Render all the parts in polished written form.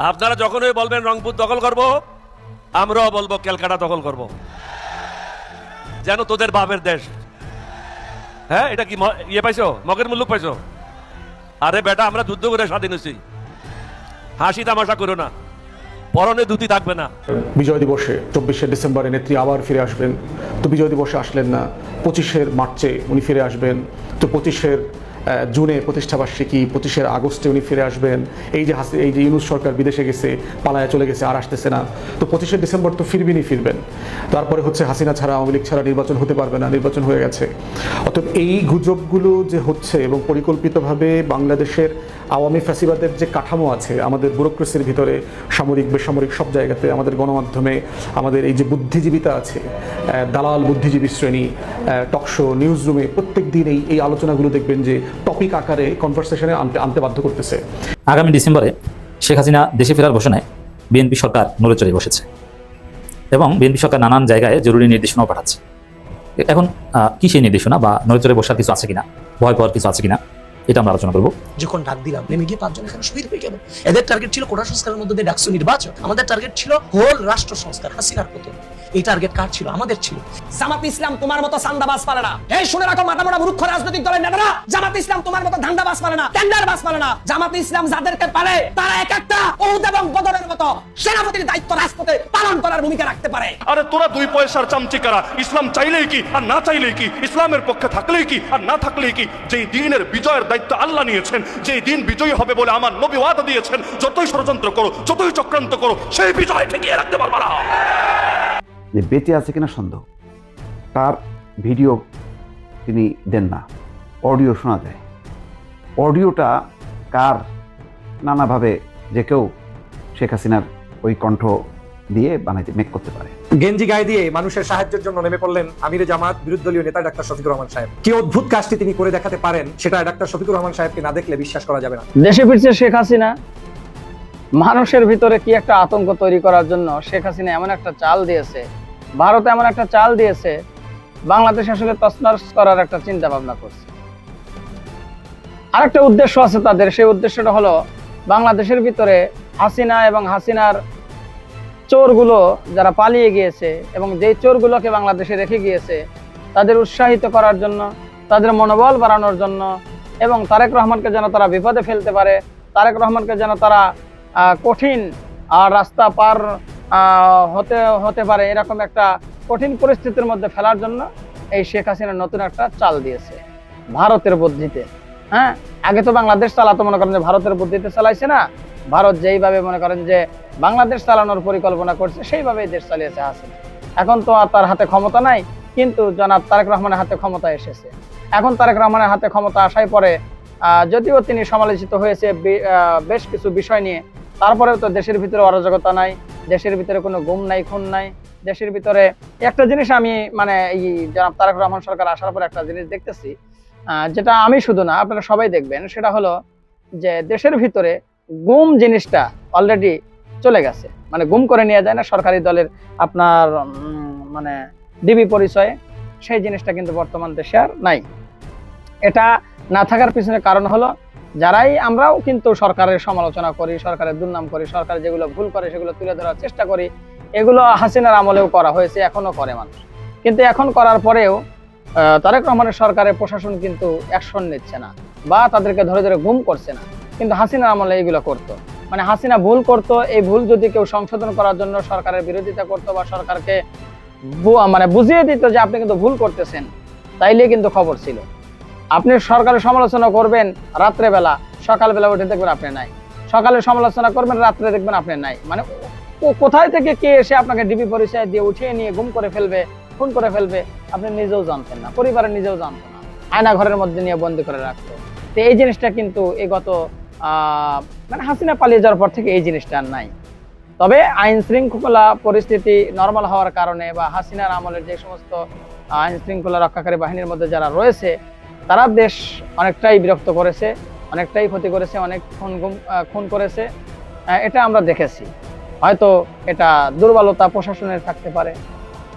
আপনারা যখনই বলবেন রংপুর দখল করব, আমরাও বলবো ক্যালকাটা দখল করব, যেন তোদের বাপের দেশ। হ্যাঁ, এটা কি ইয়ে পাইছো, মগের মুল্লুক পাইছো? আরে বেটা, আমরা যুদ্ধ করে স্বাধীন হয়েছি, হাসি তামাশা করো না, পরনে ধুতি থাকবে না। বিজয় দিবসে 24শে ডিসেম্বরে নেত্রী আবার ফিরে আসবেন, তো বিজয় দিবসে আসলেন না। 25শে মার্চে উনি ফিরে আসবেন, তো 25শে জুনে প্রতিষ্ঠাবার্ষিকী, 25শে আগস্টে উনি ফিরে আসবেন। এই যে ইউনূস সরকার বিদেশে গেছে, পালায়া চলে গেছে, আর আসতেছে না, তো 25শে ডিসেম্বর তো ফিরবেন। তারপরে হচ্ছে হাসিনা ছাড়া, আওয়ামী লীগ ছাড়া নির্বাচন হতে পারবে না, নির্বাচন হয়ে গেছে। অতএব এই গুজবগুলো যে হচ্ছে এবং পরিকল্পিতভাবে বাংলাদেশের আওয়ামী ফ্যাসিবাদের যে কাঠামো আছে আমাদের ব্যুরোক্রেসির ভিতরে, সামরিক বেসামরিক সব জায়গাতে, আমাদের গণমাধ্যমে, আমাদের এই যে বুদ্ধিজীবিতা আছে, দালাল বুদ্ধিজীবী শ্রেণী, টকশো, নিউজ রুমে প্রত্যেক দিন এই আলোচনাগুলো দেখবেন যে টপিক আকারে কনভারসেশনে আনতে বাধ্য করতেছে। আগামী ডিসেম্বরে শেখ হাসিনা দেশে ফেরার ঘোষণায় বিএনপি সরকার নড়ে চড়ে বসেছে এবং বিএনপি সরকার নানান জায়গায় জরুরি নির্দেশনাও পাঠাচ্ছে। এখন কি সেই নির্দেশনা বা নড়ে চড়ে বসার কিছু আছে কিনা, ভয় পাওয়ার কিছু আছে কিনা, এটা আমরা আলোচনা করবো। যখন ডাক দিলাম নেমে গিয়ে 5 জন এখানে শহীদ হয়ে গেল। এদের টার্গেট ছিল কোটা সংস্কারের মধ্যে দিয়ে ডাকসু নির্বাচন, আমাদের টার্গেট ছিল হোল রাষ্ট্র সংস্কার, হাসিনার পতন। এই টার্গেট কার ছিল? আমাদের ছিল। জামাত ইসলাম তোমার মতো চান্দাবাজ পারে না। এই শুনে রাখো মাথামোটা মূর্খ রাজনৈতিক দলের নেতারা, জামাত ইসলাম তোমার মতো ধান্দাবাজ পারে না, টেন্ডারবাজ পারে না। জামাত ইসলাম যাদেরকে পারে তারা এক একটা উহুদ এবং বদরের মতো সেনাপতির দায়িত্ব রাজপথে পালন করার ভূমিকা রাখতে পারে। আরে তোরা 2 পয়সার চামচিকারা, ইসলাম চাইলেই কি আর না চাইলেই কি, ইসলামের পক্ষে থাকলেই কি আর না থাকলেই কি, যেই দিনের বিজয়ের দায়িত্ব আল্লাহ নিয়েছেন, যেই দিন বিজয়ী হবে বলে আমার নবী ওয়াদা দিয়েছেন, যতই ষড়যন্ত্র করো, যতই চক্রান্ত করো, সেই বিজয় ঠেকিয়ে রাখতে পারবা না। যে বেঁচে আছে কিনা সন্দেহ, তার ভিডিও তিনি দেন না, অডিও শোনা যায়। অডিওটা কার, নানাভাবে যে কেউ শেখ হাসিনার ওই কণ্ঠ দিয়ে বানাইতে মেক করতে পারে। গেঞ্জি গায়ে দিয়ে মানুষের সাহায্যের জন্য নেমে পড়লেন আমিরে জামাত বিরোধী নেতা ডাক্তার শফিকুর রহমান সাহেব। কি অদ্ভুত কাজটি তিনি করে দেখাতে পারেন, সেটা ডাক্তার শফিকুর রহমান সাহেবকে না দেখলে বিশ্বাস করা যাবে না। দেশে ফিরছে শেখ হাসিনা, মানুষের ভিতরে কি একটা আতঙ্ক তৈরি করার জন্য শেখ হাসিনা এমন একটা চাল দিয়েছে, ভারতে এমন একটা চাল দিয়েছে, বাংলাদেশ আসলে তছনছ করার একটা চিন্তা ভাবনা করছে। আরেকটা উদ্দেশ্য আছে তাদের, সেই উদ্দেশ্যটা হলো বাংলাদেশের ভিতরে হাসিনা এবং হাসিনার চোরগুলো যারা পালিয়ে গিয়েছে এবং যেই চোরগুলোকে বাংলাদেশে রেখে গিয়েছে তাদের উৎসাহিত করার জন্য, তাদের মনোবল বাড়ানোর জন্য এবং তারেক রহমানকে যেন তারা বিপদে ফেলতে পারে, তারেক রহমানকে যেন তারা কঠিন রাস্তা পার হতে পারে, এরকম একটা কঠিন পরিস্থিতির মধ্যে ফেলার জন্য এই শেখ হাসিনা নতুন একটা চাল দিয়েছে ভারতের বুদ্ধিতে। হ্যাঁ, আগে তো বাংলাদেশ চালাতো মনে করেন যে ভারতের বুদ্ধিতে চালাইছে না, ভারত যেইভাবে মনে করেন যে বাংলাদেশ চালানোর পরিকল্পনা করছে সেইভাবেই দেশ চালিয়েছে হাসিনা। এখন তো আর তার হাতে ক্ষমতা নাই, কিন্তু জনাব তারেক রহমানের হাতে ক্ষমতা এসেছে। এখন তারেক রহমানের হাতে ক্ষমতা আসায় পরে যদিও তিনি সমালোচিত হয়েছে বেশ কিছু বিষয় নিয়ে, তারপরেও তো দেশের ভিতরে অরাজকতা নাই, দেশের ভিতরে কোনো গুম নাই, খুন নাই। দেশের ভিতরে একটা জিনিস আমি মানে এই জনাব তারেক রহমান সরকার আসার পর একটা জিনিস দেখতেছি, যেটা আমি শুধু না আপনারা সবাই দেখবেন, সেটা হলো যে দেশের ভিতরে গুম জিনিসটা অলরেডি চলে গেছে। মানে গুম করে নিয়ে যায় না সরকারি দলের আপনার মানে ডিবি পরিচয়ে, সেই জিনিসটা কিন্তু বর্তমান দেশে আর নাই। এটা না থাকার পিছনে কারণ হলো যারাই আমরাও কিন্তু সরকারের সমালোচনা করি, সরকারের দুর্নাম করি, সরকার যেগুলো ভুল করে সেগুলো তুলে ধরার চেষ্টা করি, এগুলো হাসিনার আমলেও করা হয়েছে, এখনো করে মানুষ। কিন্তু এখন করার পরেও তারেক রহমানের সরকারের প্রশাসন কিন্তু অ্যাকশন নিচ্ছে না বা তাদেরকে ধরে ধরে গুম করছে না, কিন্তু হাসিনার আমলে এইগুলো করতো। মানে হাসিনা ভুল করতো, এই ভুল যদি কেউ সংশোধন করার জন্য সরকারের বিরোধিতা করতো বা সরকারকে মানে বুঝিয়ে দিত যে আপনি কিন্তু ভুল করতেছেন, তাইলে কিন্তু খবর ছিল। আপনি সরকারের সমালোচনা করবেন রাত্রেবেলা, সকালবেলা উঠে দেখবেন আপনি নাই, সকালে সমালোচনা করবেন রাত্রে দেখবেন আপনি নাই। মানে কোথায় থেকে কে এসে আপনাকে ডিবি পরিচয় দিয়ে উঠিয়ে নিয়ে গুম করে ফেলবে, খুন করে ফেলবে, আপনি নিজেও জানতেন না, পরিবারের নিজেও জানতো না, আয়না ঘরের মধ্যে নিয়ে বন্দি করে রাখতো। তো এই জিনিসটা কিন্তু এই গত মানে হাসিনা পালিয়ে যাওয়ার পর থেকে এই জিনিসটা আর নাই। তবে আইন শৃঙ্খলা পরিস্থিতি নর্মাল হওয়ার কারণে বা হাসিনার আমলের যে সমস্ত আইন শৃঙ্খলা রক্ষাকারী বাহিনীর মধ্যে যারা রয়েছে তারা দেশ অনেকটাই বিরক্ত করেছে, অনেকটাই ক্ষতি করেছে, অনেক খুন করেছে, এটা আমরা দেখেছি। হয়তো এটা দুর্বলতা প্রশাসনের থাকতে পারে,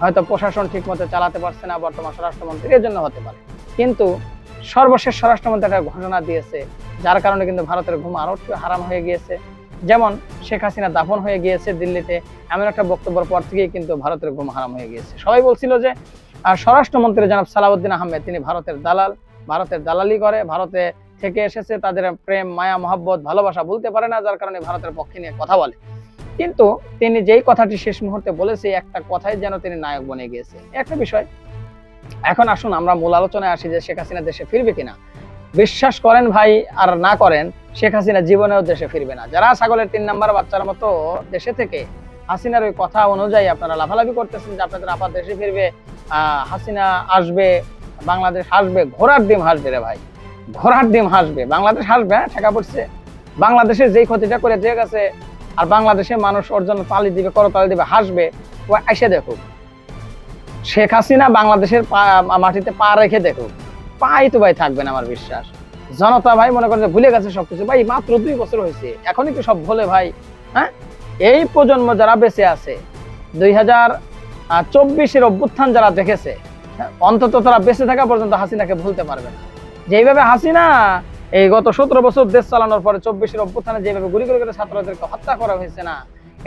হয়তো প্রশাসন ঠিকমতো চালাতে পারছে না বর্তমান স্বরাষ্ট্রমন্ত্রী, এর জন্য হতে পারে। কিন্তু সর্বশেষ স্বরাষ্ট্রমন্ত্রী একটা ঘোষণা দিয়েছে, যার কারণে কিন্তু ভারতের ঘুম আরো একটু হারাম হয়ে গিয়েছে। যেমন শেখ হাসিনা দাফন হয়ে গিয়েছে দিল্লিতে, এমন একটা বক্তব্যের পর থেকেই কিন্তু ভারতের ঘুম হারাম হয়ে গিয়েছে। সবাই বলছিল যে স্বরাষ্ট্রমন্ত্রী জনাব সালাউদ্দিন আহমেদ তিনি ভারতের দালাল, ভারতের দালালি করে, ভারতে থেকে এসেছে, তাদের প্রেম মায়া মহব্বত ভালোবাসা বলতে পারে না, যার কারণে ভারতের পক্ষে নিয়ে কথা বলে। কিন্তু তিনি যেই কথাটি শেষ মুহূর্তে বলেছে, একটা কথাই যেন তিনি নায়ক বনে গিয়েছে। একটা বিষয়, এখন আসুন আমরা মূল আলোচনায় আসি যে শেখ হাসিনা দেশে ফিরবে কিনা। বিশ্বাস করেন ভাই আর না করেন, শেখ হাসিনা জীবনেও দেশে ফিরবে না। যারা ছাগলের 3 নাম্বার বাচ্চার মতো দেশে থেকে হাসিনার ওই কথা অনুযায়ী আপনারা লাফালাফি করতেছেন যে আপনাদের আপা দেশে ফিরবে, হাসিনা আসবে, বাংলাদেশ হাসবে, ঘোড়ার ডিম হাসবে রে ভাই, ঘোড়ার ডিম হাসবে, বাংলাদেশ হাসবে। হ্যাঁ, ঠেকা পড়ছে। বাংলাদেশের যেই ক্ষতিটা করে দিয়ে গেছে, আর বাংলাদেশের মানুষ ওর জন্য তালি দিবে, করতালি দিবে, হাসবে। ও এসে দেখুক শেখ হাসিনা বাংলাদেশের মাটিতে পা রেখে দেখুক, পাই তো ভাই থাকবে না আমার বিশ্বাস। জনতা ভাই মনে করে ভুলে গেছে সবকিছু। ভাই মাত্র 2 বছর হয়েছে, এখনই তো সব ভুলে ভাই। হ্যাঁ, এই প্রজন্ম যারা বেঁচে আছে, 2024-এর অভ্যুত্থান যারা দেখেছে, অন্তত তারা বেঁচে থাকা পর্যন্ত হাসিনাকে ভুলতে পারবে না। যেইভাবে হাসিনা এই গত 17 বছর দেশ চালানোর পরে 24-এর অভ্যুত্থানে যেভাবে গুলি করে ছাত্রদেরকে হত্যা করা হয়েছে না,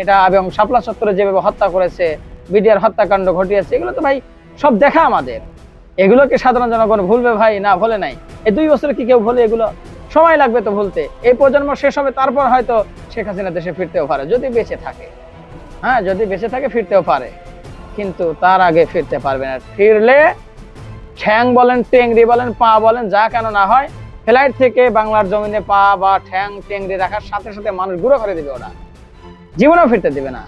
এটা এবং শাপলা চত্বরে যেভাবে হত্যা করেছে, বিডিআর হত্যাকাণ্ড ঘটিয়েছে, এগুলো তো ভাই সব দেখা আমাদের। এগুলোকে সাধারণ জনগণ ভুলবে ভাই? না, ভুলে নাই। এই 2 বছরে কি কেউ ভুলে? এগুলো সময় লাগবে তো ভুলতে। এই প্রজন্ম শেষ হবে, তারপর হয়তো শেখ হাসিনা দেশে ফিরতেও পারে, যদি বেঁচে থাকে। হ্যাঁ, যদি বেঁচে থাকে ফিরতেও পারে, কিন্তু তার আগে ফিরতে পারবে না। ফিরলে ঠ্যাং বলেন, টেংরি বলেন, পা বলেন, যা কেন না হয়, ফ্লাইট থেকে বাংলার জমিনে পা বা ঠ্যাং টেংরি রাখার সাথে সাথে মানুষ গুঁড়ো করে দিবে, ওরা জীবনেও ফিরতে দিবে না।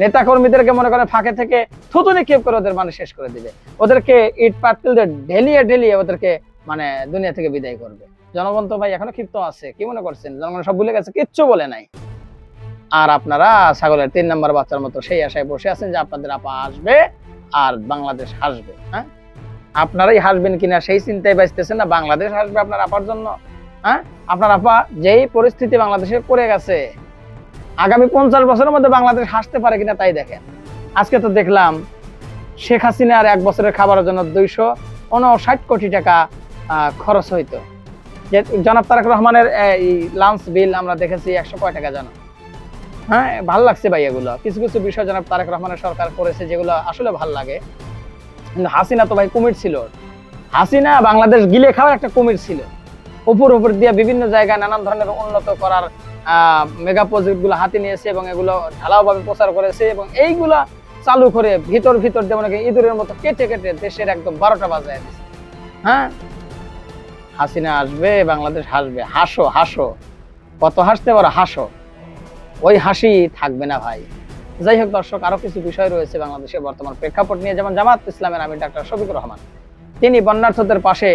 নেতা কর্মীদেরকে মনে করে ফাঁকে থেকে থুতু নিক্ষেপ করে ওদের মানে শেষ করে দিবে, ওদেরকে ইট পাটকেল দিয়ে ঢেলিয়ে ঢেলিয়ে ওদেরকে মানে দুনিয়া থেকে বিদায় করবে। জনগণ তো ভাই এখনো ক্ষিপ্ত আছে। কি মনে করছেন জনগণ সব ভুলে গেছে? কিচ্ছু বলে নাই। আর আপনারা ছাগলের 3 নাম্বার বাচ্চার মতো সেই আশায় বসে আছেন যে আপনাদের আপা আসবে আর বাংলাদেশ হাসবে। হ্যাঁ, আপনারাই হাসবেন কিনা সেই চিন্তায় বাঁচতেছেন না, বাংলাদেশ হাসবে আপনার আপার জন্য। হ্যাঁ, আপনার আপা যেই পরিস্থিতি বাংলাদেশে করে গেছে, আগামী 50 বছরের মধ্যে বাংলাদেশ হাসতে পারে কিনা তাই দেখেন। আজকে তো দেখলাম শেখ হাসিনার 1 বছরের খাবারের জন্য 259 কোটি টাকা খরচ হইতো। যে জনাব তারেক রহমানের লাঞ্চ বিল আমরা দেখেছি 100 কয় টাকা জানো? হ্যাঁ, ভালো লাগছে ভাই। এগুলো কিছু কিছু বিষয় জনাব তারেক রহমানের সরকার করেছে যেগুলো আসলে ভালো লাগে। কিন্তু হাসিনা তো ভাই কুমির ছিল। হাসিনা বাংলাদেশ গিলে খাওয়ার একটা কুমির ছিল। উপর দিয়ে বিভিন্ন জায়গায় নানান ধরনের উন্নত করার মেগা প্রজেক্ট গুলো হাতে নিয়েছে এবং এগুলো ঢালাওভাবে প্রচার করেছে, এবং এইগুলা চালু করে ভিতর যেমন ইঁদুরের মতো কেটে কেটে দেশের একদম 12টা বাজায় দিচ্ছে। হ্যাঁ, হাসিনা আসবে, বাংলাদেশ হাসবে। হাসো হাসো, কত হাসতে পারো হাসো, ওই হাসি থাকবে না ভাই। যাই হোক দর্শক, আরো কিছু বিষয় রয়েছে বাংলাদেশের বর্তমান প্রেক্ষাপট নিয়ে। যেমন জামাত ইসলামের আমির ডাক্তার শফিকুর রহমান, তিনি বন্যার্থদের পাশে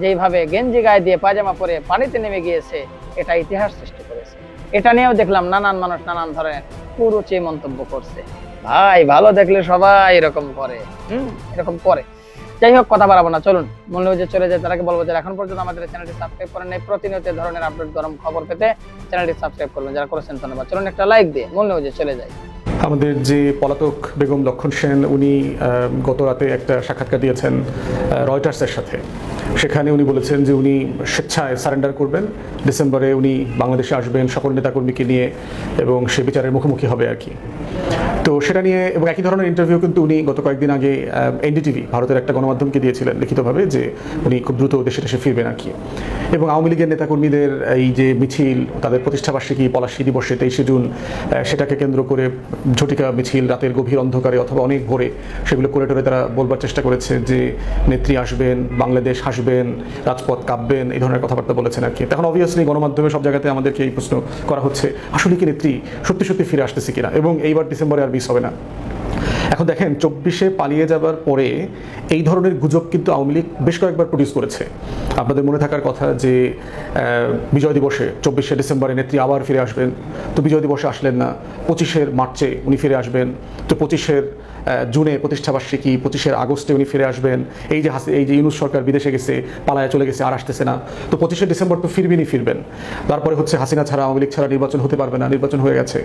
যেইভাবে গেঞ্জি গায়ে দিয়ে পায়জামা পরে পানিতে নেমে গিয়েছে, এটা ইতিহাস সৃষ্টি করেছে। এটা নিয়েও দেখলাম নানান মানুষ নানান ধরনের কুরুচি মন্তব্য করছে। ভাই ভালো দেখলে সবাই এরকম করে, এরকম করে। যাই হোক, কথা বাড়াবো না, চলুন মূল নিউজে চলে যায়। তার আগে বলবো যারা এখন পর্যন্ত আমাদের চ্যানেলটি সাবস্ক্রাইব করেন নাই, প্রতিনিয়ত ধরনের আপডেট গরম খবর পেতে চ্যানেলটি সাবস্ক্রাইব করবেন। যারা করেছেন ধন্যবাদ। চলুন একটা লাইক দিয়ে মূল নিউজে চলে যাই। আমাদের যে পলাতক বেগম লক্ষণ সেন, উনি গত রাতে একটা সাক্ষাৎকার দিয়েছেন রয়টার্সের সাথে। সেখানে উনি বলেছেন যে উনি স্বেচ্ছায় সারেন্ডার করবেন, ডিসেম্বরে উনি বাংলাদেশে আসবেন সকল নেতাকর্মীকে নিয়ে এবং সে বিচারের মুখোমুখি হবে আর কি। তো সেটা নিয়ে এবং একই ধরনের ইন্টারভিউ কিন্তু উনি গত কয়েকদিন আগে এনডিটিভি ভারতের একটা গণমাধ্যমকে দিয়েছিলেন লিখিতভাবে, যে উনি খুব দ্রুত দেশে ফিরবেন আর কি। এবং আওয়ামী লীগের নেতাকর্মীদের এই যে মিছিল, তাদের প্রতিষ্ঠাবার্ষিকী পলাশী দিবসে 23শে জুন, সেটাকে কেন্দ্র করে ঝটিকা মিছিল রাতের গভীর অন্ধকারে অথবা অনেক ভোরে সেগুলো করে টোরে তারা বলবার চেষ্টা করেছে যে নেত্রী আসবেন, বাংলাদেশ হাসবেন, রাজপথ কাঁপবেন, এই ধরনের কথাবার্তা বলেছেন আর কি। তখন অবভিয়াসলি গণমাধ্যমে সব জায়গাতে আমাদেরকে এই প্রশ্ন করা হচ্ছে, আসলে কি নেত্রী সত্যি ফিরে আসতেছে কিনা, এবং এইবার ডিসেম্বরে আর মিস হবে না। এখন দেখেন 24-এ পালিয়ে যাবার পরে এই ধরনের গুজব কিন্তু আওয়ামী লীগ বেশ কয়েকবার প্রডিউস করেছে। আপনাদের মনে থাকার কথা যে বিজয় দিবসে 24শে ডিসেম্বরে নেত্রী আবার ফিরে আসবেন, তো বিজয় দিবসে আসলেন না, 25শে মার্চে উনি ফিরে আসবেন, তো 25শে জুনে প্রতিষ্ঠাবার্ষিকী, 25শে আগস্টে উনি ফিরে আসবেন। এই যে ইউনূস সরকার বিদেশে গেছে, পালায় চলে গেছে, আর আসতেছে না, তো 25শে ডিসেম্বর তো ফিরবেন। তারপরে হচ্ছে হাসিনা ছাড়া, আওয়ামী লীগ ছাড়া নির্বাচন হতে পারবে না, নির্বাচন হয়ে গেছে।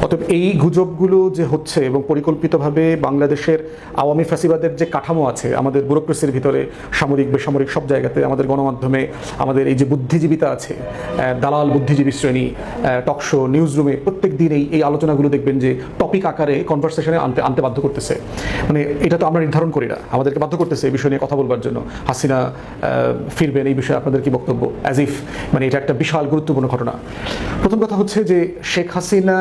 অতএব এই গুজবগুলো যে হচ্ছে এবং পরিকল্পিতভাবে বাংলাদেশের আওয়ামী ফ্যাসিবাদের যে কাঠামো আছে আমাদের ব্যুরোক্রেসির ভিতরে, সামরিক বেসামরিক সব জায়গাতে, আমাদের গণমাধ্যমে, আমাদের এই যে বুদ্ধিজীবিতা আছে, দালাল বুদ্ধিজীবী শ্রেণী, টকশো, নিউজ রুমে প্রত্যেক দিন এই আলোচনাগুলো দেখবেন যে টপিক আকারে কনভারসেশনে আনতে বাধ্য করতেছে। মানে এটা তো আমরা নির্ধারণ করি না, আমাদেরকে বাধ্য করতেছে এই বিষয় নিয়ে কথা বলবার জন্য। হাসিনা ফিরবেন, এই বিষয়ে আপনাদের কি বক্তব্য? অ্যাজ ইফ মানে এটা একটা বিশাল গুরুত্বপূর্ণ ঘটনা। প্রথম কথা হচ্ছে যে শেখ হাসিনা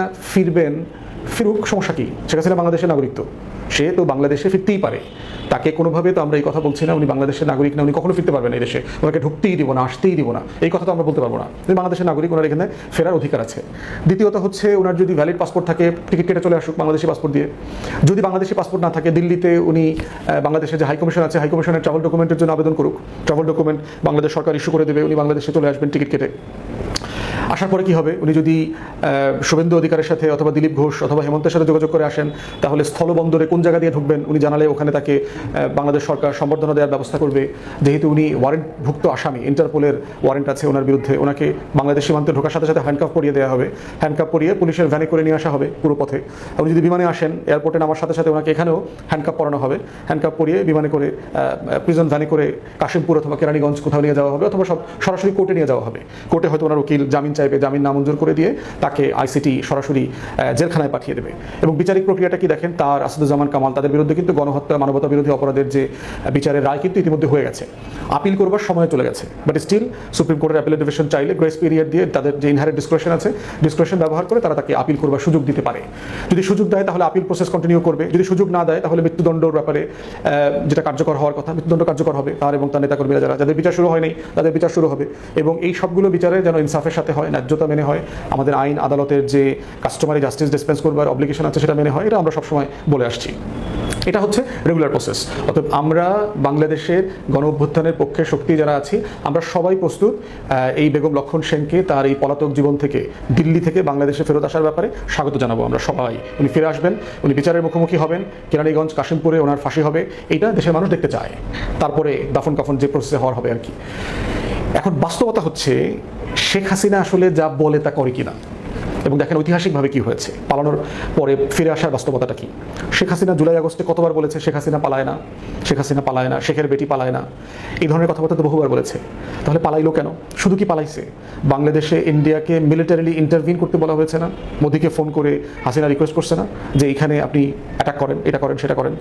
ফিরুক, সমস্যা কি? শেখ হাসিনা বাংলাদেশের নাগরিক, তো সে তো বাংলাদেশে ফিরতেই পারে, তাকে কোনোভাবে তো আমরা এই কথা বলছি না উনি বাংলাদেশের নাগরিক না, উনি কখনো ফিরতে পারবেন না এই দেশে, ওনাকে ঢুকতেই দিব না, আসতেই দিব না, এই কথা তো আমরা বলতে পারবো না। উনি বাংলাদেশের নাগরিক, ওনার এখানে ফেরার অধিকার আছে। দ্বিতীয়ত হচ্ছে ওনার যদি ভ্যালিড পাসপোর্ট থাকে টিকিট কেটে চলে আসুক বাংলাদেশি পাসপোর্ট দিয়ে। যদি বাংলাদেশি পাসপোর্ট না থাকে, দিল্লিতে উনি বাংলাদেশের যে হাইকমিশন আছে, হাইকমিশনের ট্রাভেল ডকুমেন্টের জন্য আবেদন করুক, ট্রাভেল ডকুমেন্ট বাংলাদেশ সরকার ইস্যু করে দেবে, উনি বাংলাদেশে চলে আসবেন টিকিট কেটে। আসার পরে কি হবে? উনি যদি শুভেন্দু অধিকারের সাথে অথবা দিলীপ ঘোষ অথবা হেমন্তের সাথে যোগাযোগ করে আসেন, তাহলে স্থলবন্দরে কোন জায়গা দিয়ে ঢুকবেন উনি জানালে ওখানে তাকে বাংলাদেশ সরকার সম্বর্ধনা দেওয়ার ব্যবস্থা করবে। যেহেতু উনি ওয়ারেন্টভুক্ত আসামি, ইন্টারপোলের ওয়ারেন্ট আছে ওনার বিরুদ্ধে, ওনাকে বাংলাদেশ সীমান্তে ঢোকার সাথে সাথে হ্যান্ডকাফ পরিয়ে দেওয়া হবে, হ্যান্ডকাফ পরিয়ে পুলিশের ভ্যানে করে নিয়ে আসা হবে পুরো পথে। উনি যদি বিমানে আসেন, এয়ারপোর্টে নামার সাথে সাথে ওনাকে এখানেও হ্যান্ডকাফ পরানো হবে, হ্যান্ডকাফ পরিয়ে বিমানে করে প্রিজন ভ্যানে করে কাশিমপুর অথবা কেরানীগঞ্জ কোথাও নিয়ে যাওয়া হবে, অথবা সরাসরি কোর্টে নিয়ে যাওয়া হবে। কোর্টে হয়তো ওনার উকিল জামিন চাইবে, জামিন নামঞ্জুর করে দিয়ে তাকে আইসিটি সরাসরি জেলখানায় পাঠিয়ে দেবে। এবং বিচারিক প্রক্রিয়াটা কি দেখেন, তার আসাদুজ্জামান কামাল, তাদের বিরুদ্ধে কিন্তু গণহত্যা, মানবতা বিরোধী অপরাধের যে বিচারের রায় কিন্তু ইতিমধ্যে হয়ে গেছে, আপিল করবার সময় চলে গেছে। বাট স্টিল সুপ্রিম কোর্টের অ্যাপিলেট ডিভিশন চাইলে গ্রেস পিরিয়ড দিয়ে তাদের যে ইনহারেন্ট ডিসক্রিপশন আছে, ডিসক্রিপশন ব্যবহার করে তারা তাকে আপিল করবার সুযোগ দিতে পারে। যদি সুযোগ দেয় তাহলে আপিল প্রসেস কন্টিনিউ করবে, যদি সুযোগ না দেয় তাহলে মৃত্যুদণ্ডের ব্যাপারে যেটা কার্যকর হওয়ার কথা, মৃত্যুদণ্ড কার্যকর হবে তার এবং তার নেতাকর্মীরা যাদের বিচার শুরু হয়নি তাদের বিচার শুরু হবে। এবং এই সবগুলো বিচারে যেন ইনসাফের সাথে হয়, ন্যায্যতা মেনে হয়, আমাদের আইন আদালতের যে কাস্টমারি জাস্টিস ডিসপেন্স করবার অব্লিগেশন আছে সেটা মেনে হয়, এটা আমরা সবসময় বলে আসছি। এটা হচ্ছে রেগুলার প্রসেস। অতএব আমরা বাংলাদেশের গণ অভ্যুত্থানের পক্ষে শক্তি যারা আছি, আমরা সবাই প্রস্তুত এই বেগম লক্ষণ সেনকে তার এই পলাতক জীবন থেকে, দিল্লি থেকে বাংলাদেশে ফেরত আসার ব্যাপারে স্বাগত জানাবো আমরা সবাই। উনি ফিরে আসবেন, উনি বিচারের মুখোমুখি হবেন, কেরানীগঞ্জ কাশিমপুরে ওনার ফাঁসি হবে, এইটা দেশের মানুষ দেখতে চায়। তারপরে দাফন কাফন যে প্রসেসে হওয়ার হবে আর কি। এখন বাস্তবতা হচ্ছে শেখ হাসিনা আসলে যা বলে তা করে কিনা। এবং দেখেন ঐতিহাসিকভাবে কি হয়েছে, পালানোর পরে ফিরে আসার বাস্তবতাটা কি। শেখ হাসিনা জুলাই আগস্টে কতবার বলেছে শেখ হাসিনা পালায় না, শেখ হাসিনা পালায় না, শেখের বেটি পালায় না, এই ধরনের কথাবার্তা তো বহুবার বলেছে। তাহলে পালাইলো কেন? শুধু কি পালাইছে, বাংলাদেশে ইন্ডিয়াকে মিলিটারিলি ইন্টারভিন করতে বলা হয়েছে না? মোদিকে ফোন করে হাসিনা রিকোয়েস্ট করছে না যে এখানে আপনি অ্যাটাক করেন, এটা করেন, সেটা করেন?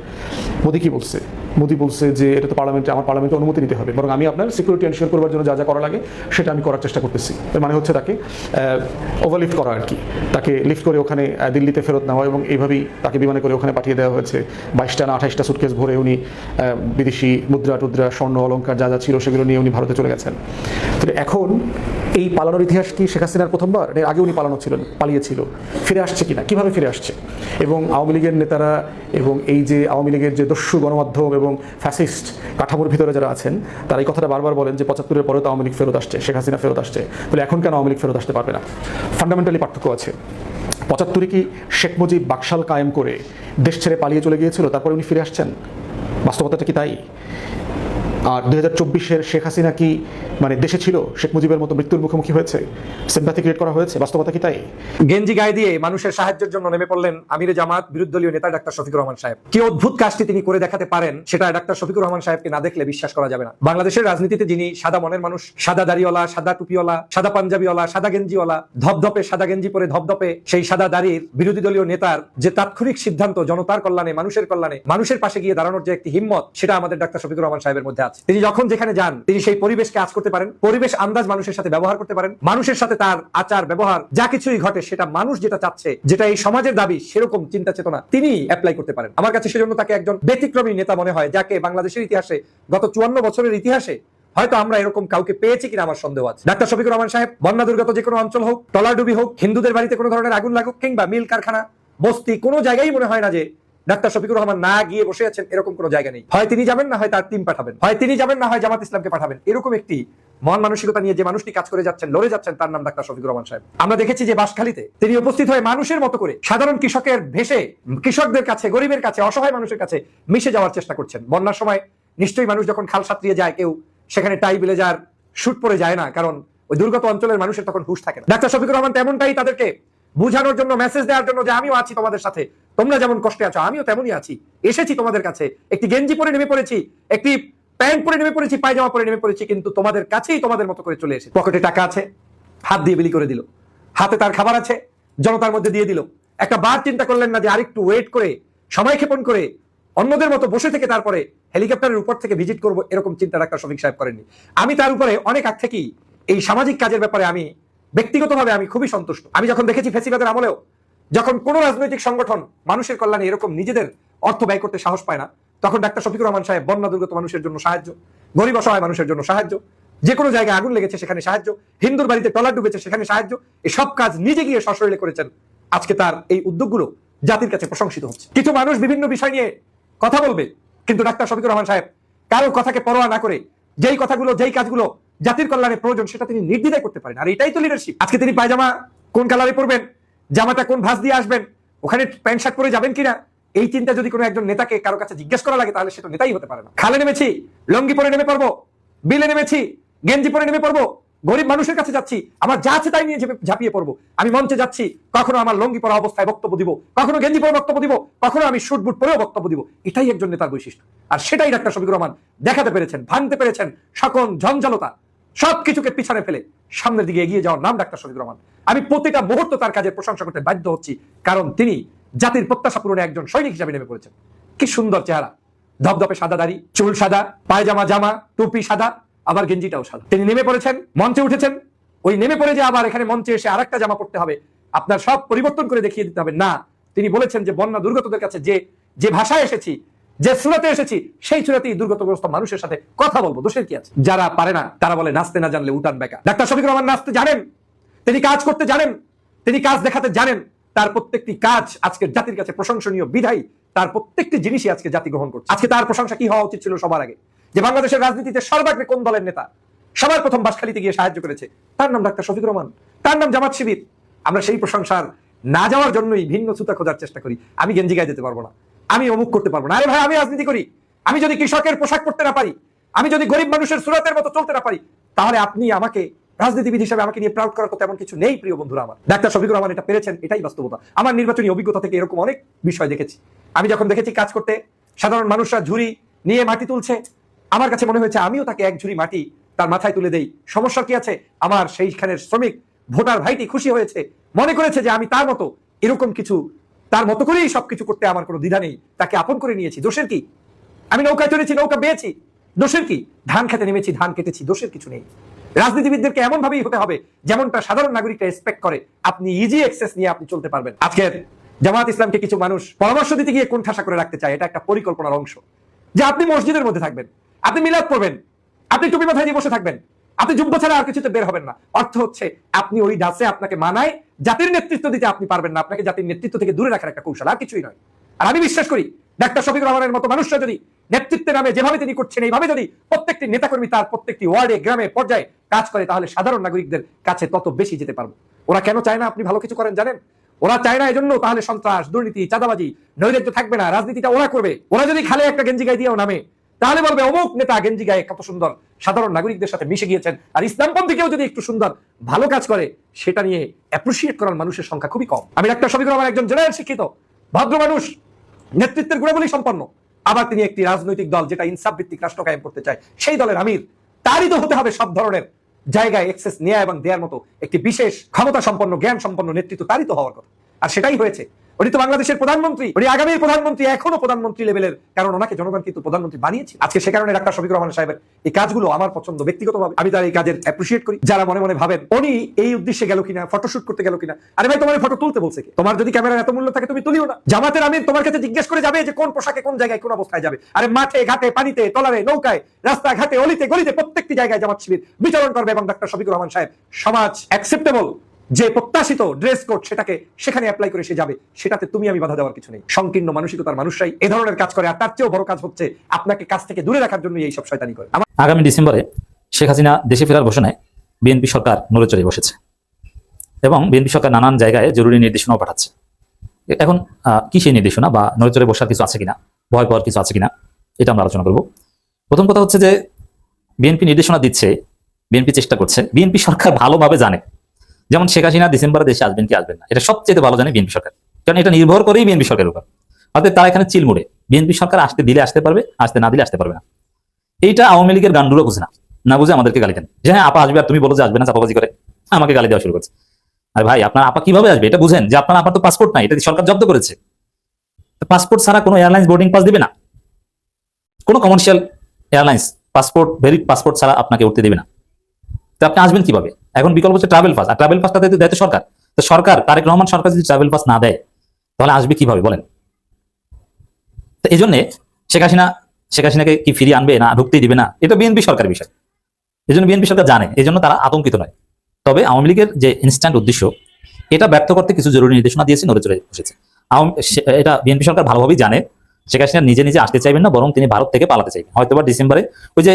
মোদি কি বলছে? মোদি বলছে যে এটা তো পার্লামেন্টে, আমার পার্লামেন্টে অনুমতি নিতে হবে, বরং আমি আপনার সিকিউরিটি এনশিওর করবার জন্য যা যা করা লাগে সেটা আমি করার চেষ্টা করতেছি। এর মানে হচ্ছে তাকে ওভারলিফট করা আর কি, তাকে লিফট করে ওখানে দিল্লিতে ফেরত নেওয়া, এবং এইভাবেই তাকে বিমানে করে ওখানে পাঠিয়ে দেওয়া হয়েছে। 22টা না 28টা সুটকেস ভরে উনি বিদেশি মুদ্রা টুদ্রা, স্বর্ণ অলঙ্কার যা যা ছিল সেগুলো নিয়ে উনি ভারতে চলে গেছেন। তো এখন এই পালানোর ইতিহাস কি শেখ হাসিনার প্রথমবার? এর আগে উনি পালিয়েছিল, ফিরে আসছে কিনা, কিভাবে ফিরে আসছে? এবং আওয়ামী লীগের নেতারা এবং এই যে আওয়ামী লীগের যে দস্যু গণমাধ্যম এবং ফ্যাসিস্ট কাঠামোর ভিতরে যারা আছেন, তারা এই কথাটা বারবার বলেন যে 75-এর পরে তো আওয়ামী লীগ ফেরত আসছে, শেখ হাসিনা ফেরত আসছে, তাহলে এখন কেন আওয়ামী লীগ ফেরত আসতে পারবে না? ফান্ডামেন্টালি পার্থক্য আছে। 75-এ কি শেখ মুজিব বাকশাল কায়েম করে দেশ ছেড়ে পালিয়ে চলে গিয়েছিল, তারপরে উনি ফিরে আসছেন? বাস্তবতাটা কি তাই? আর 2024-এর শেখ হাসিনা কি মানে দেশে ছিল, শেখ মুজিবের মতো মৃত্যুর মুখোমুখি হয়েছে, সিম্প্যাথি ক্রিয়েট করা হয়েছে? বাস্তবতা কি তাই? গেঞ্জি গায়ে দিয়ে মানুষের সাহায্যের জন্য নেমে পড়লেন আমিরে জামাত বিরোধী নেতা ডাক্তার শফিকুর রহমান সাহেব। কি অদ্ভুত কাজটি তিনি করে দেখাতে পারেন সেটা ডাক্তার শফিকুর রহমান সাহেবকে না দেখলে বিশ্বাস করা যাবে না। বাংলাদেশের রাজনীতিতে যিনি সাদা মনের মানুষ, সাদা দাড়িওয়ালা, সাদা টুপিওয়ালা, সাদা পাঞ্জাবিওয়ালা, সাদা গেঞ্জিওয়ালা, ধপধপে সাদা গেঞ্জি পরে ধপধপে সেই সাদা দাড়ির বিরোধী দলীয় নেতার যে তাৎক্ষণিক সিদ্ধান্ত জনতার কল্যাণে, মানুষের কল্যাণে, মানুষের পাশে গিয়ে দাঁড়ানোর যে একটি হিম্মত, সেটা আমাদের ডাক্তার শফিকুর রহমান সাহেবের মধ্যে আছে। তিনি যখন যেখানে যান তিনি সেই পরিবেশকে আজ করতে পারেন, পরিবেশ আন্দাজ মানুষের সাথে ব্যবহার করতে পারেন, মানুষের সাথে তার আচার ব্যবহার যা কিছুই ঘটে সেটা মানুষ যেটা চাচ্ছে, যেটা এই সমাজের দাবি, সেরকম চিন্তা চেতনা তিনি অ্যাপ্লাই করতে পারেন। আমার কাছে সেজন্য তাকে একজন ব্যতিক্রমী নেতা মনে হয়, যাকে বাংলাদেশের ইতিহাসে, গত 54 বছরের ইতিহাসে হয়তো আমরা এরকম কাউকে পেয়েছি কিনা আমার সন্দেহ আছে। ডাক্তার শফিকুর রহমান সাহেব বন্যা দুর্গত যে কোনো অঞ্চল হোক, টলাডুবি হোক, হিন্দুদের বাড়িতে কোনো ধরনের আগুন লাগুক, কিংবা মিল কারখানা, বস্তি, কোনো জায়গায় মনে হয় না যে ডাক্তার শফিকুর রহমান না গিয়ে বসে আছেন, এরকম কোনো জায়গা নেই। হয় তিনি যাবেন, না হয় তার টিম পাঠাবেন, হয় তিনি যাবেন, না হয় জামাত ইসলামকে পাঠাবেন। এরকম একটি মন মানসিকতা নিয়ে যে মানুষটি কাজ করে যাচ্ছেন, লড়ে যাচ্ছেন, তার নাম ডাক্তার শফিকুর রহমান সাহেব। আমরা দেখেছি যে বাঁশখালীতে তিনি উপস্থিত হয়ে মানুষের মতো করে সাধারণ কৃষকের ভেসে কৃষকদের কাছে, গরিবের কাছে, অসহায় মানুষের কাছে মিশে যাওয়ার চেষ্টা করছেন। বন্যার সময় নিশ্চয়ই মানুষ যখন খাল সাঁতরিয়ে যায়, কেউ সেখানে টাই ব্লেজার শুট পরে যায় না, কারণ ওই দুর্গত অঞ্চলের মানুষের তখন হুঁশ থাকে না। ডাক্তার শফিকুর রহমান তেমনটাই তাদেরকে বুঝানোর জন্য, মেসেজ দেওয়ার জন্য যে আমিও আছি তোমাদের সাথে, তোমরা যেমন কষ্টে আছো আমিও তেমনই আছি, এসেছি তোমাদের কাছে, একটি গেঞ্জি পরে নেমে পড়েছি, একটি প্যান্ট পরে নেমে পড়েছি, পায়জামা পরে নেমে পড়েছি, কিন্তু তোমাদের কাছেই তোমাদের মতো করে চলে এসেছি। পকেটে টাকা আছে, হাত দিয়ে বিলি করে দিল, হাতে তার খাবার আছে, জনতার মধ্যে দিয়ে দিল। একটা বার চিন্তা করলেন না যে আরেকটু ওয়েট করে, সময় ক্ষেপণ করে, অন্যদের মতো বসে থেকে তারপরে হেলিকপ্টারের উপর থেকে ভিজিট করব, এরকম চিন্তা ডাক্তার শফিক সাহেব করেননি। আমি তার উপরে অনেক আগ থেকেই এই সামাজিক কাজের ব্যাপারে আমি ব্যক্তিগতভাবে আমি খুবই সন্তুষ্ট। আমি যখন দেখেছি ফেসিবাদের আমলেও যখন কোন রাজনৈতিক সংগঠন মানুষের কল্যাণে এরকম নিজেদের অর্থ ব্যয় করতে সাহস পায় না, তখন ডাক্তার শফিকুর রহমান সাহেব বন্যা দুর্গত মানুষের জন্য সাহায্য, গরিব অসহায় মানুষের জন্য সাহায্য, যে কোনো জায়গায় আগুন লেগেছে সেখানে সাহায্য, হিন্দুর বাড়িতে ট্রলার ডুবেছে সেখানে সাহায্য, এই সব কাজ নিজে গিয়ে সশরীরে করেছেন। আজকে তার এই উদ্যোগগুলো জাতির কাছে প্রশংসিত হচ্ছে। কিছু মানুষ বিভিন্ন বিষয় নিয়ে কথা বলবে, কিন্তু ডাক্তার শফিকুর রহমান সাহেব কারোর কথাকে পরোয়া না করে যেই কথাগুলো, যেই কাজগুলো জাতির কল্যাণে প্রয়োজন সেটা তিনি নির্দ্বিধায় করতে পারেন। আর এটাই তো লিডারশিপ। আজকে তিনি পায়জামা কোন কালারে পরবেন, জামাটা কোন ভাঁজ দিয়ে আসবেন, ওখানে প্যান্ট শার্ট পরে যাবেন কিনা, এই চিন্তা যদি কোনো একজন নেতাকে কারো কাছে জিজ্ঞেস করা লাগে তাহলে সেটা নেতাই হতে পারে না। খালে নেমেছি, লঙ্গি পরে নেমে পড়বো, বিলে নেমেছি, গেঞ্জি পরে নেমে পড়বো, গরিব মানুষের কাছে যাচ্ছি, আমার যা আছে তাই নিয়ে ঝাঁপিয়ে পড়বো। আমি মঞ্চে যাচ্ছি, কখনো আমার লঙ্গি পরা অবস্থায় বক্তব্য দিব, কখনো গেঞ্জি পরে বক্তব্য দিব, কখনো আমি শুট বুট পরেও বক্তব্য দিব। এটাই একজন নেতার বৈশিষ্ট্য। আর সেটাই ডাক্তার শফিকুর রহমান দেখাতে পেরেছেন, ভাঙতে পেরেছেন সকল ঝঞ্ঝালতা, সবকিছুকে পিছনে ফেলে সামনের দিকে এগিয়ে যাওয়ার নাম ডাক্তার শফিকুর রহমান। আমি প্রতিটা মুহূর্ত তার কাজের প্রশংসা করতে বাধ্য হচ্ছি, কারণ তিনি জাতির প্রত্যাশা পূরণে একজন সৈনিক হিসাবে নেমে পড়েছেন। কি সুন্দর চেহারা, ধপধপে সাদা দাড়ি, চুল সাদা, পায়জামা জামা, টুপি সাদা, আবার গেঞ্জিটাও সাদা। তিনি নেমে পড়েছেন, মঞ্চে উঠেছেন, ওই নেমে পড়ে যে আবার এখানে মঞ্চে এসে আরেকটা জামা পড়তে হবে, আপনার সব পরিবর্তন করে দেখিয়ে দিতে হবে না। তিনি বলেছেন যে বন্যা দুর্গতদের কাছে যে ভাষায় এসেছি, যে সুরাতে এসেছি, সেই সুরাতেই দুর্গতগ্রস্ত মানুষের সাথে কথা বলবো, দোষের কি আছে? যারা পারে না তারা বলে নাচতে না জানলে উঠান বেকা। ডাক্তার শফিকুর রহমান নাচতে জানেন, তিনি কাজ করতে জানেন, তিনি কাজ দেখাতে জানেন। তার প্রত্যেকটি কাজ আজকের জাতির কাছে প্রশংসনীয়, বিধায়ী তার প্রত্যেকটি জিনিসই আজকে জাতি গ্রহণ করছে। আজকে তার প্রশংসা কি হওয়া উচিত ছিল সবার আগে, যে বাংলাদেশের রাজনীতিতে সর্বাগ্রে কোন দলের নেতা সবার প্রথম বাসখালীতে গিয়ে সাহায্য করেছে, তার নাম ডাক্তার শফিকুর রহমান, তার নাম জামাত শিবির। আমরা সেই প্রশংসার না যাওয়ার জন্যই ভিন্ন ছুতা খোঁজার চেষ্টা করি। আমি গেঞ্জি গায়ে যেতে পারবো না, আমি অমুক করতে পারবো না। আরে ভাই, আমি রাজনীতি করি, আমি যদি কৃষকের পোশাক পরতে না পারি, আমি যদি গরিব মানুষের সুরাতের মতো চলতে না পারি, তাহলে আপনি আমাকে রাজনীতিবিদ হিসেবে আমাকে নিয়ে প্রাউড করার তো তেমন কিছু নেই। প্রিয় বন্ধুরা আমার, ডাক্তার শফিকুর রহমান এটা পেরেছেন, এটাই বাস্তবতা। আমার নির্বাচনী অভিজ্ঞতা থেকে এরকম অনেক বিষয় দেখেছি। আমি যখন দেখেছি কাজ করতে সাধারণ মানুষরা ঝুড়ি নিয়ে মাটি তুলছে, আমার কাছে মনে হয়েছে আমিও তাকে এক ঝুড়ি মাটি তার মাথায় তুলে দেই। সমস্যা কি আছে? আমার সেইখানের শ্রমিক ভোটার ভাইটি খুশি হয়েছে, মনে করেছে যে আমি তার মতো এরকম কিছু, তার মতো করেই সবকিছু করতে আমার কোনো দ্বিধা নেই, তাকে আপন করে নিয়েছি, দোষের কি? আমি নৌকায় চড়েছি, নৌকা বেয়েছি, দোষের কি? ধান খেতে নেমেছি, ধান কেটেছি, দোষের কিছু নেই। রাজনীতিবিদদেরকে এমন ভাবেই হতে হবে যেমনটা সাধারণ নাগরিকরা এক্সপেক্ট করে, আপনি ইজি অ্যাক্সেস নিয়ে আপনি চলতে পারবেন। আজকের জামাত ইসলামকে কিছু মানুষ পরামর্শ দিতে গিয়ে কোণঠাসা করে রাখতে চায়, এটা একটা পরিকল্পনার অংশ। যে আপনি মসজিদের মধ্যে থাকবেন, আপনি মিলাদ পড়বেন, আপনি টুপি মাথায় দিয়ে বসে থাকবেন, আপনি যুব্য ছাড়া আর কিছুতে বের হবেন না। অর্থ হচ্ছে আপনি ওই ডাসে আপনাকে মানায় জাতির নেতৃত্ব দিতে আপনি পারবেন না, আপনাকে জাতির নেতৃত্ব থেকে দূরে রাখার একটা কৌশল, আর কিছুই নয়। আর আমি বিশ্বাস করি ডাক্তার শফিকুর রহমানের মতো মানুষরা যদি নেতৃত্বের নামে যেভাবে তিনি করছেন, এইভাবে যদি প্রত্যেকটি নেতাকর্মী তার প্রত্যেকটি ওয়ার্ডে, গ্রামে, পর্যায়ে কাজ করে, তাহলে সাধারণ নাগরিকদের কাছে তত বেশি যেতে পারবো। ওরা কেন চায় না আপনি ভালো কিছু করেন জানেন? ওরা চায় না এজন্য তাহলে সন্ত্রাস, দুর্নীতি, চাঁদাবাজি, নৈরাজ্য থাকবে না, রাজনীতিটা ওরা করবে। ওরা যদি খালে একটা গেঞ্জি গায়ে দিয়েও নামে, তাহলে বলবে অমুক নেতা গেঞ্জি গায়ে কত সুন্দর সাধারণ নাগরিকদের সাথে মিশে গিয়েছেন। আর ইসলামপন্থী কেউ যদি একটু সুন্দর ভালো কাজ করে, সেটা নিয়ে অ্যাপ্রিসিয়েট করার মানুষের সংখ্যা খুবই কম। আমি ডাক্তার শফিকুর রহমান একজন জেনারেল শিক্ষিত ভদ্র মানুষ, নেতৃত্বের গুণাবলী সম্পন্ন, আবার তিনি একটি রাজনৈতিক দল যেটা ইনসাফ ভিত্তিক রাষ্ট্র কায়েম করতে চায়, সেই দলের আমির। তারই তো হতে হবে সব ধরনের জায়গায় এক্সেস নেওয়া এবং দেওয়ার মতো একটি বিশেষ ক্ষমতা সম্পন্ন, জ্ঞান সম্পন্ন নেতৃত্ব, তারই তো হওয়ার কথা। আর সেটাই হয়েছে। উনি তো বাংলাদেশের প্রধানমন্ত্রী, উনি আগামীর প্রধানমন্ত্রী, এখনো প্রধানমন্ত্রী লেভেলের, কারণ ওনাকে জনগণ কিন্তু প্রধানমন্ত্রী বানিয়েছে। আজকে সে কারণে ডাক্তার শফিকুর রহমান সাহেবের এই কাজগুলো আমার পছন্দ, ব্যক্তিগতভাবে আমি তার এই কাজের অ্যাপ্রিসিয়েট করি। যারা মনে মনে ভাবেন উনি এই উদ্দেশ্যে গেল কিনা, ফটোশুট করতে গেল কিনা, আরে ভাই তোমার ফটো তুলতে বলছে কি? তোমার যদি ক্যামেরার এত মূল্য থাকে তুমি তুলিও না। জামাতের আমির তোমার কাছে জিজ্ঞেস করে যাবে যে কোন পোশাকে কোন জায়গায় কোন অবস্থায় যাবে? আরে মাঠে ঘাটে, পানিতে, টলারে, নৌকায়, রাস্তায় ঘাটে, অলিতে গলিতে প্রত্যেকটি জায়গায় জামাত শিবির বিচরণ করবে এবং ডাক্তার শফিকুর রহমান সাহেব সমাজ অ্যাকসেপ্টেবল যে প্রত্যাশিত ড্রেস কোড সেটাকে সেখানে অ্যাপ্লাই করে সে যাবে, সেটাতে তুমি আমি বাধা দেওয়ার কিছু নেই। সংকীর্ণ মানসিকতার মানুষরাই এ ধরনের কাজ করে, আর তার চেয়েও বড় কাজ হচ্ছে আপনাকে কাজ থেকে দূরে রাখার জন্য এই সব শয়তানি করে। আগামী ডিসেম্বরে শেখ হাসিনা দেশে ফেরার ঘোষণায় বিএনপি সরকার নড়ে চড়ে বসেছে এবং বিএনপি সরকার নানান জায়গায় জরুরি নির্দেশনাও পাঠাচ্ছে। এখন কি সেই নির্দেশনা বা নড়ে চড়ে বসার কিছু আছে কিনা, ভয় পাওয়ার কিছু আছে কিনা, এটা আমরা আলোচনা করব। প্রথম কথা হচ্ছে যে বিএনপি নির্দেশনা দিচ্ছে, বিএনপি চেষ্টা করছে, বিএনপি সরকার ভালোভাবে জানে যেমন শেখ হাসিনা ডিসেম্বরে দেশে আসবেন কি আসবেন না, এটা সবচেয়ে ভালো জানে বিএনপি সরকার, কারণ এটা নির্ভর করেই বিএনপি সরকারের উপর। অর্থাৎ তারা এখানে চিলমুড়ে, বিএনপি সরকার আসতে দিলে আসতে পারবে, আসতে না দিলে আসতে পারবে না। এইটা আওয়ামী লীগের গান্ডুরও বুঝে না, না বুঝে আমাদেরকে গালি দেন যে হ্যাঁ আপা আসবে, আর তুমি বলো যে আসবে না, চাপাবাজি করে আমাকে গালি দেওয়া শুরু করছে। আর ভাই আপনার আপা কিভাবে আসবে এটা বুঝেন, যে আপনার আপার তো পাসপোর্ট নাই, এটা সরকার জব্দ করেছে। পাসপোর্ট ছাড়া কোনো এয়ারলাইন্স বোর্ডিং পাস দিবে না, কোনো commercial airlines passport valid passport ছাড়া আপনাকে উঠতে দেবে না। তো আপনি আসবেন কিভাবে? এখন বিকল্প হচ্ছে ট্রাভেল পাস, আর ট্রাভেল পাসটা দেয় তো সরকার। তো সরকার, তারেক রহমান সরকার যদি ট্রাভেল পাস না দেয় তাহলে আসবে কিভাবে বলেন? তো এই জন্য শেখ হাসিনাকে কি ফিরিয়ে আনবে না ঢুকতেই দিবে না, এটা বিএনপি সরকারের বিষয়। এই জন্য বিএনপি সরকার জানে, এই জন্য তারা আতঙ্কিত নয়। তবে আওয়ামী লীগের যে ইনস্ট্যান্ট উদ্দেশ্য, এটা ব্যর্থ করতে কিছু জরুরি নির্দেশনা দিয়েছে, নড়ে চড়ে বসেছে। এটা বিএনপি সরকার ভালোভাবেই জানে শেখ হাসিনা নিজে নিজে আসতে চাইবেন না, বরং তিনি ভারত থেকে পালাতে চাইবেন। হয়তোবা ডিসেম্বরে ওই যে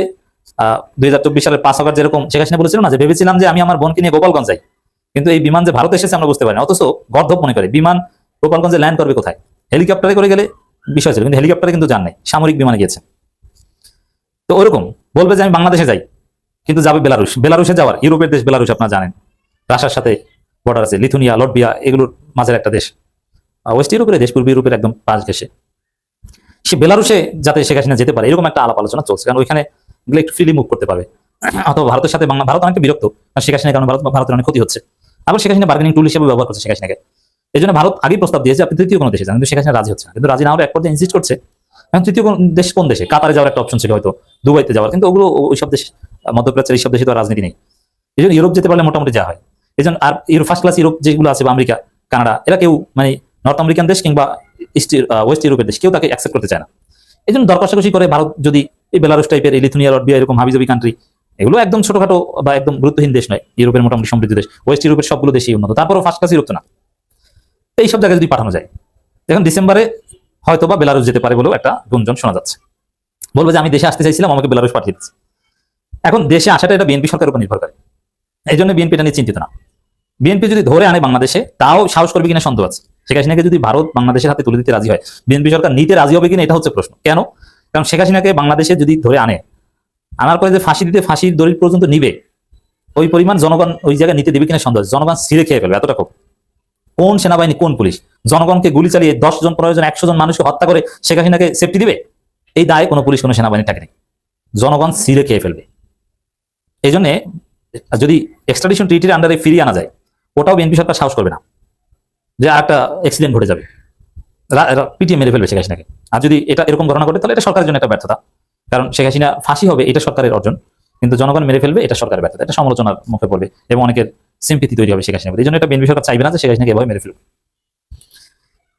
2024 সালের 5 অগাস্ট যেরকম শেখ হাসিনা বলেছিল না, যে ভেবেছিলাম যে আমি আমার বোনকে নিয়ে গোপালগঞ্জ যাই, কিন্তু এই বিমান যে ভারত এসেছে আমরা বুঝতে পারি না, অথচ গর্ধব মনে করে বিমান গোপালগঞ্জে ল্যান্ড করবে কোথায়? হেলিকপ্টারে করে গেলে বিষয় ছিল, কিন্তু হেলিকপ্টারে কিন্তু যান নাই, সামরিক বিমানে গিয়েছে। তো ওরকম বলবে যে আমি বাংলাদেশে যাই, কিন্তু যাবে বেলারুশে যাওয়ার, ইউরোপের দেশ বেলারুশ আপনারা জানেন, রাশিয়ার সাথে বর্ডার আছে, লিথুনিয়া, লটভিয়া, এগুলোর মাঝের একটা দেশ, ওয়েস্ট ইউরোপের দেশ, পূর্ব ইউরোপের একদম পাশ দেশে। সে বেলারুশে যাতে শেখ হাসিনা যেতে পারে এরকম একটা আলাপ আলোচনা চলছে, কারণ ওইখানে গেলে একটু ফ্রিলি মুভ করতে পারবে। অথবা ভারতের সাথে ভারত অনেকটা বিরক্ত শেখ হাসিনার কারণে, ভারতের অনেক ক্ষতি হচ্ছে। আবার শেখ হাসিনা বার্গেনিং টুল হিসেবে ব্যবহার করছে শেখ হাসিনাকে। এই জন্য ভারত আগেই প্রস্তাব দিয়েছে আপনি তৃতীয় কোনো দেশে যান, কিন্তু শেখ হাসিনা রাজি হচ্ছে না। কিন্তু রাজি না হলে এক পর্যায়ে ইনসিস্ট করছে। এখন তৃতীয় কোন দেশ, কোন দেশে? কাতারে যাওয়ার একটা অপশন ছিল, হয়তো দুবাইতে যাওয়ার, কিন্তু ওগুলো ওইসব দেশ, মধ্যপ্রাচ্যের এইসব দেশে তো রাজনীতি নেই। এই জন্য ইউরোপ যেতে পারলে মোটামুটি যা হয়। এই জন্য আর ফার্স্ট ক্লাস ইউরোপ যেগুলো আছে, বা আমেরিকা, কানাডা, এরা কেউ মানে নর্থ আমেরিকান দেশ কিংবা ওয়েস্ট ইউরোপের দেশ কেউ তাকে অ্যাকসেপ্ট করতে চায় না। এই জন্য দর কষাকষি করে ভারত যদি এই বেলারুশ টাইপের, এই লিথুনিয়া, লটভিয়া এরকম হাবিজাবি কান্ট্রি, এগুলো একদম ছোটখাটো বা একদম গুরুত্বহীন দেশ নয়, ইউরোপের মোটামুটি সমৃদ্ধ দেশ, ওয়েস্ট ইউরোপের সবগুলো দেশই উন্নত, তারপরও ফার্স্ট ক্লাস ইউরোপ তো না। এইসব জায়গায় যদি পাঠানো যায়, এখন ডিসেম্বরে হয়তো বা বেলারুশ যেতে পারে বলেও একটা গুঞ্জন শোনা যাচ্ছে। বলবে যে আমি দেশে আসতে চাইছিলাম, আমাকে বেলারুশ পাঠিয়ে দিচ্ছে। এখন দেশে আসাটা এটা বিএনপি সরকারের উপর নির্ভর করে, এই জন্য বিএনপি এটা নিয়ে চিন্তিত না। বিএনপি যদি ধরে আনে বাংলাদেশে, তাও সাহস করবে কিনা সন্দেহ আছে। শেখ হাসিনাকে যদি ভারত বাংলাদেশের হাতে তুলে দিতে রাজি হয়, বিএনপি সরকার নিতে রাজি হবে কিনা, এটা হচ্ছে প্রশ্ন। কেন? কারণ শেখ হাসিনাকে বাংলাদেশে যদি ধরে আনার পরে যে ফাঁসি দিতে, ফাঁসির দড়ি পর্যন্ত নিবে, ওই পরিমাণ জনগণ ওই জায়গায় নিতে দেবে কিনা সন্দেহ আছে। জনগণ ছিঁড়ে খেয়ে ফেলবে এতটা। কোন সেনাবাহিনী, কোন পুলিশ জনগণকে গুলি চালিয়ে 10 জন, 15 জন, 100 জন মানুষকে হত্যা করে শেখ হাসিনাকে সেফটি দিবে? এই দায় কোনো পুলিশ, কোনো সেনাবাহিনী থাকে নেই। জনগণ ছিঁড়ে খেয়ে ফেলবে। এই জন্য যদি এক্সট্রাডিশন ট্রিটির আন্ডারে ফিরিয়ে আনা যায়, ওটাও বিএনপি সরকার সাহস করবে না, যে একটা অ্যাক্সিডেন্ট ঘটে যাবে, পিটিয়ে মেরে ফেলবে শেখ হাসিনাকে। আর যদি এটা এরকম ঘটনা ঘটে, তাহলে এটা সরকারের জন্য একটা ব্যর্থতা। কারণ শেখ হাসিনা ফাঁসি হবে, এটা সরকারের অর্জন, কিন্তু জনগণ মেরে ফেলবে, এটা সরকারের ব্যর্থতা। এটা সমালোচনার মুখে পড়বে এবং অনেকের সিম্পেথি তৈরি হবে শেখ হাসিনা। এই জন্য এটা বিএনপি সরকার চাইবে না যে শেখ হাসিনাকে এভাবে মেরে ফেলবে।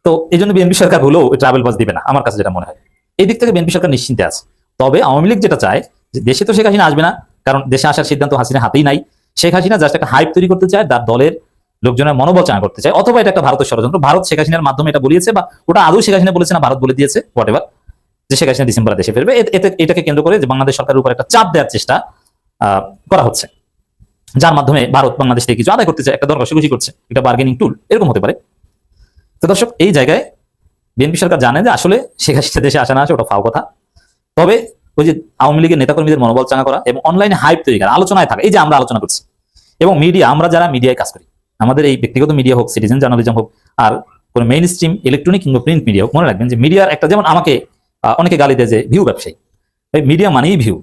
তো এই জন্য বিএনপি সরকার হলেও ট্রাভেল পাস দিবে না, আমার কাছে যেটা মনে হয়। এই দিক থেকে বিএনপি সরকার নিশ্চিন্তে আছে। তবে আওয়ামী লীগ যেটা চায়, যে দেশে তো শেখ হাসিনা আসবে না, কারণ দেশে আসার সিদ্ধান্ত হাসিনা হাতেই নাই। শেখ হাসিনা জাস্ট একটা হাইপ তৈরি করতে চায়, তার দলের লোকজনের মনোবল চাঙা করতে চায়, অথবা এটা একটা ভারতের ষড়যন্ত্র। ভারত শেখ হাসিনার মাধ্যমে এটা বলিয়েছে, বা ওটা আদৌ শেখ হাসিনা বলেছে না, ভারত বলে দিয়েছে, হোয়াটএভার, যে শেখ হাসিনা ডিসেম্বরে দেশে ফিরবে। এটাকে কেন্দ্র করে যে বাংলাদেশ সরকারের উপর একটা চাপ দেওয়ার চেষ্টা করা হচ্ছে, যার মাধ্যমে ভারত বাংলাদেশ থেকে কিছু আদায় করতে চায়, একটা দর কষাকষি করছে, এটা বার্গেনিং টুল, এরকম হতে পারে। তো দর্শক, এই জায়গায় বিএনপি সরকার জানে যে আসলে শেখ হাসিনা দেশে আসে না আসে ওটা ফাও কথা। তবে ওই যে আওয়ামী লীগের নেতাকর্মীদের মনোবল চাঙা করা এবং অনলাইনে হাইপ তৈরি করা, আলোচনায় থাকা, এই যে আমরা আলোচনা করছি, এবং মিডিয়া, আমরা যারা মিডিয়ায় কাজ করি, আমাদের এই ব্যক্তিগত মিডিয়া হোক, সিটিজেন জার্নালিজম হোক, আর কোন মেইন স্ট্রিম ইলেকট্রনিক কিংবা প্রিন্ট মিডিয়া হোক, মনে রাখবেন যে মিডিয়ার একটা, যেমন আমাকে অনেকে গালি দেয় যে ভিউ ব্যবসায়ী, মিডিয়া মানেই ভিউ,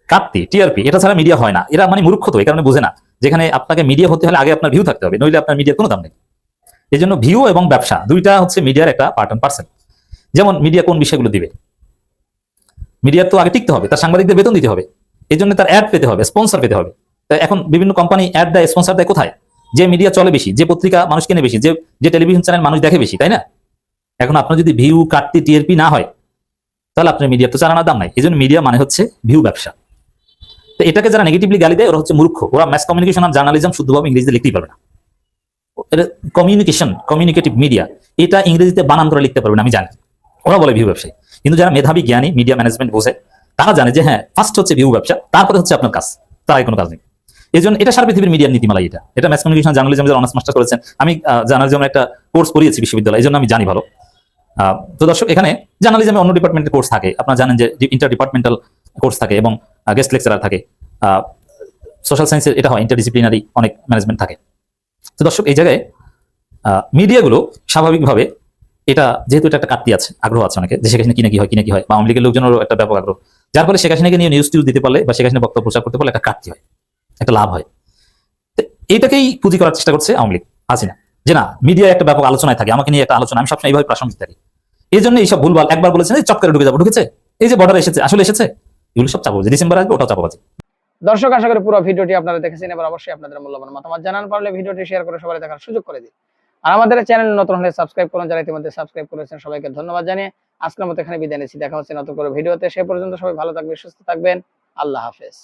কাটতি, টিআরপি, এটা ছাড়া মিডিয়া হয় না। এরা মানে মূর্খ, তো এই কারণে বোঝে না যেখানে আপনাকে মিডিয়া হতে হলে আগে আপনার ভিউ থাকতে হবে, নইলে আপনার মিডিয়ার কোনো দাম নেই। এই জন্য ভিউ এবং ব্যবসা দুইটা হচ্ছে মিডিয়ার একটা পার্ট অ্যান্ড পার্সেল। যেমন মিডিয়া কোন বিষয়গুলো দিবে, মিডিয়ার তো আগে টিকতে হবে, তার সাংবাদিকদের বেতন দিতে হবে, এই জন্য তার অ্যাড পেতে হবে, স্পন্সর পেতে হবে। এখন বিভিন্ন কোম্পানি অ্যাড দেয়, স্পন্সর দেয় কোথায়? যে মিডিয়া চলে বেশি, যে পত্রিকা মানুষ কেনে বেশি, যে টেলিভিশন চ্যানেল মানুষ দেখে বেশি, তাই না? এখন আপনার যদি ভিউ, কাটতি, টিআরপি না হয়, তাহলে আপনার মিডিয়ার তো চালানোর দাম নাই। এই জন্য মিডিয়া মানে হচ্ছে ভিউ ব্যবসা। তো এটাকে যারা নেগেটিভলি গালি দেয়, ওরা হচ্ছে মূর্খ। ওরা ম্যাস কমিউনিকেশন আর জার্নালিজম শুদ্ধভাবে ইংরেজিতে লিখতেই পারবে না। কমিউনিকেটিভ মিডিয়া, এটা ইংরেজিতে বানান করে লিখতে পারবে না, আমি জানি। ওরা বলে ভিউ ব্যবসায়ী। কিন্তু যারা মেধাবী, জ্ঞানী, মিডিয়া ম্যানেজমেন্ট বোঝে, তারা জানে যে হ্যাঁ, ফার্স্ট হচ্ছে ভিউ ব্যবসা, তারপরে হচ্ছে আপনার কাজ, তার কোনো কাজ নেই। এই জন্য এটা সারা পৃথিবীর মিডিয়ার নীতিমালা। এটা mass communication journalism honours master করেছেন, আমি জার্নালিজমের একটা কোর্স করিয়েছি বিশ্ববিদ্যালয়ে, এই জন্য আমি জানি ভালো। তো দর্শক, এখানে জার্নালিজমে অন্য ডিপার্টমেন্টের কোর্স থাকে, আপনারা জানেন যে ইন্টার ডিপার্টমেন্টাল কোর্স থাকে এবং গেস্ট লেকচারার থাকে। সোশ্যাল সায়েন্সের এটা হয় ইন্টারডিসিপ্লিনারি, অনেক ম্যানেজমেন্ট থাকে। তো দর্শক, এই জায়গায় মিডিয়াগুলো স্বাভাবিকভাবে এটা যেহেতু এটা একটা কাটতি আছে, আগ্রহ আছে অনেকে, যে শেখ হাসিনা কি না কি হয়, বা আওয়ামী লীগের লোকজনেরও একটা ব্যাপক আগ্রহ, যার ফলে শেখ হাসিনাকে নিয়ে নিউজ দিতে পারলে বা শেখ হাসিনা বক্তব্য প্রচার করতে পারলে একটা কাটতি হয়, একটা লাভ হয়। তো এইটাকেই পুঁজি করার চেষ্টা করছে আওয়ামী লীগ, হাসিনা, যে না মিডিয়া একটা ব্যাপক আলোচনায় থাকে, আমাকে নিয়ে একটা আলোচনা, আমি সবসময় এইভাবে প্রাসঙ্গিক থাকি। এই জন্য এইসব ভুলভাল একবার বলেছেন চপ করে ঢুকে যাবো, ঢুকেছে, এই যে বর্ডার এসেছে, আসলে এসেছে, এগুলো সব চাপাবাজি, ডিসেম্বর আসবে ওটাও চাপাবাজি। দর্শক, আশা করি পুরো ভিডিওটি আপনারা দেখেছেন। এবার অবশ্যই আপনাদের মূল্যবান মতামত জানান, পারলে ভিডিওটি শেয়ার করে সবাই দেখার সুযোগ করে দিন। আর আমাদের চ্যানেল নতুন হলে সাবস্ক্রাইব করুন, যারা ইতিমধ্যে সাবস্ক্রাইব করেছেন সবাইকে ধন্যবাদ জানিয়ে আজকের মতো এখানে বিদায় নিচ্ছি। দেখা হচ্ছে নতুন করে ভিডিওতে, সে পর্যন্ত সবাই ভালো থাকবেন, সুস্থ থাকবেন। আল্লাহ হাফেজ।